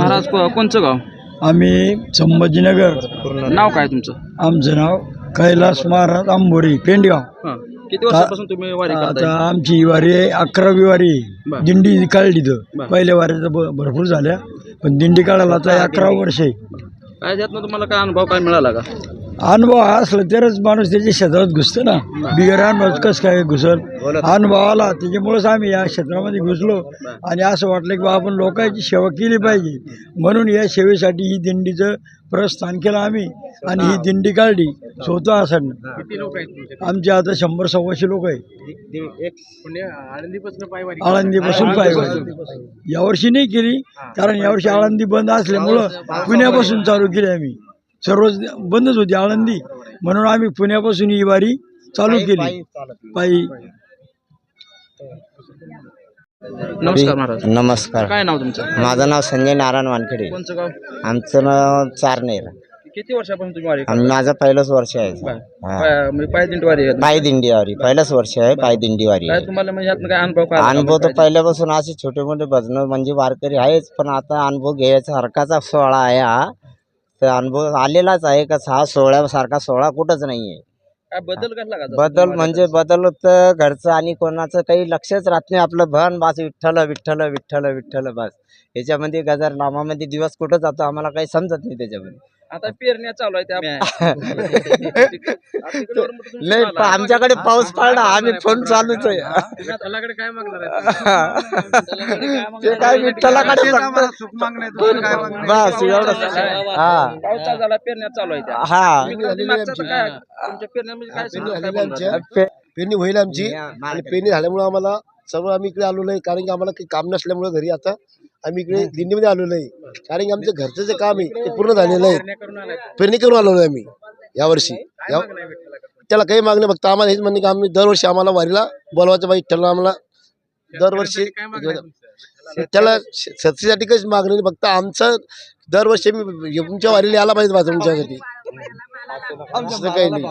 महाराज कोणचं गाव? आम्ही संभाजीनगर. नाव काय तुमचं? आमचं नाव कैलास महाराज आंबोरी पेंडगाव. हां. किती वर्षापासून तुम्ही वारी आता करताय? आमची वारी आहे 11वी वारी आहे. बरं. दिंडी काढली तर बरं. पहिल्या वारीचं भरपूर झाल्या, पण दिंडी काढायला आता 11 वर्ष आहे. काय त्यातनं तुम्हाला काय अनुभव काय मिळाला का? अनुभव असला तरच माणूस त्याच्या क्षेत्रात घुसतो ना. बिगर अनुभव कसं काय घुसल? अनुभव आला त्याच्यामुळेच आम्ही या क्षेत्रामध्ये घुसलो आणि असं वाटलं की बा आपण लोकांची सेवा केली पाहिजे, म्हणून या सेवेसाठी ही दिंडीचं प्रस्थान केलं आम्ही आणि ही दिंडी काढली स्वतः असं. किती लोक आहेत तुमचे? आमचे आता 100-125 लोक आहे. आळंदीपासून पायवारी यावर्षी नाही केली, कारण यावर्षी आळंदी बंद असल्यामुळं पुण्यापासून चालू केली आम्ही. सर्वच बंदच होती आळंदी, म्हणून आम्ही पुण्यापासून ही वारी चालू केली पायी. नमस्कार महाराज. नमस्कार. काय नाव तुमचं? माझं नाव संजय नारायण वानखेडे. कोणचं गाव? आमचं नाव चारनेर. किती वर्षापासून तुम्ही वारी आणि माझं पहिलंच वर्ष आहे. म्हणजे पाय दिंडी वारी आहे? पाय दिंडीवारी पहिलंच वर्ष आहे. पाय दिंडीवारी काय तुम्हाला म्हणजे यातनं काय अनुभव काय? अनुभव तर पहिल्यापासून असे छोटे मोठे भजन म्हणजे वारकरी आहेच, पण आता अनुभव घ्यायचा हरकाचा सोहळा आहे हा. तर अनुभव आलेलाच आहे का हा सोहळ्यासारखा सोहळा कुठंच नाही आहे. काय बदल घडला का? बदल म्हणजे बदल तर घरचं आणि कोणाचं काही लक्षच राहत नाही. आपलं भन बस विठ्ठल विठ्ठल विठ्ठल विठ्ठल बस. याच्यामध्ये गजर नामामध्ये दिवस कुठं जातो आम्हाला काही समजत नाही त्याच्यामध्ये. आता पेरण्या चालू आहे नाही आमच्याकडे पाऊस पडला आम्ही फोन चालूच आहे. काय मागणार? ते काय विठ्ठलाकडे बस एवढं. हा पाऊस झाला, पेरण्या चालू आहे. हा पेरणी होईल आमची, आणि पेरणी झाल्यामुळे आम्हाला सर्व आम्ही इकडे आलो नाही, कारण की आम्हाला काही काम नसल्यामुळे घरी आता आम्ही इकडे दिंडीमध्ये आलो नाही, कारण की आमचं घरचं जे काम आहे ते पूर्ण झालेलं आहे. पेरणी करून आलो नाही आम्ही यावर्षी. त्याला काही मागणी फक्त आम्हाला हेच म्हणणे की आम्ही दरवर्षी आम्हाला वारीला बोलवायचं पाहिजे. ठरलं आम्हाला दरवर्षी त्याला सत्तेसाठी काहीच मागणी नाही, फक्त आमचं दरवर्षी तुमच्या वारीला यायला पाहिजे बा तुमच्यासाठी, आमचं काही नाही.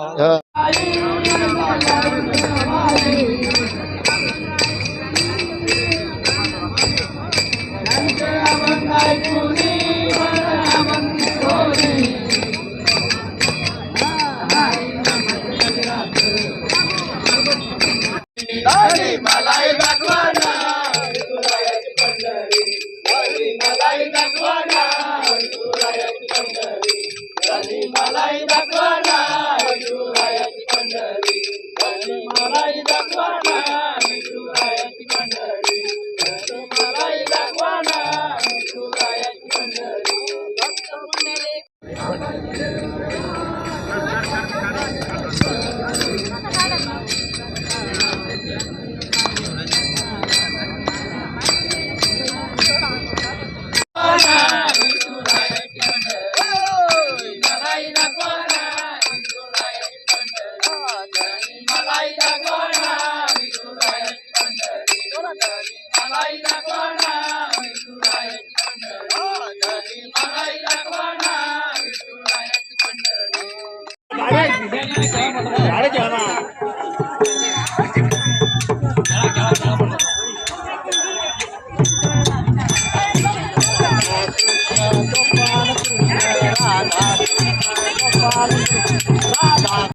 गाडी